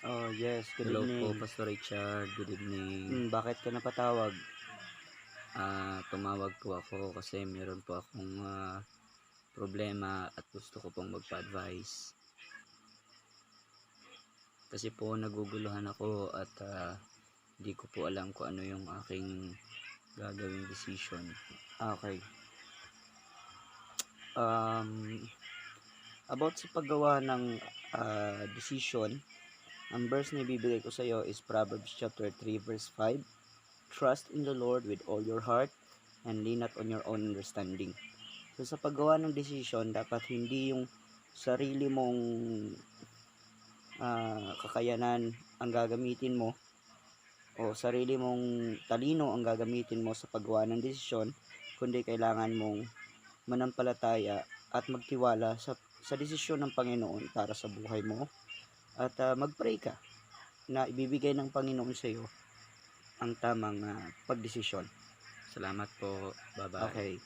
Oh, yes. Good Hello po, evening. Pastor Richard. Good evening. Bakit ka napatawag? Tumawag po ako kasi meron po akong problema at gusto ko pong magpa-advise. Kasi po naguguluhan ako at hindi ko po alam kung ano yung aking gagawing decision. Okay. About sa paggawa ng decision, ang verse na ibibigay ko sa iyo is Proverbs chapter 3 verse 5. Trust in the Lord with all your heart and lean not on your own understanding. So sa paggawa ng decision, dapat hindi yung sarili mong kakayanan ang gagamitin mo o sarili mong talino ang gagamitin mo sa paggawa ng desisyon, kundi kailangan mong manampalataya at magtiwala sa desisyon ng Panginoon para sa buhay mo at mag-pray ka na ibibigay ng Panginoon sa iyo ang tamang pagdesisyon. Salamat po. Bye-bye. Okay.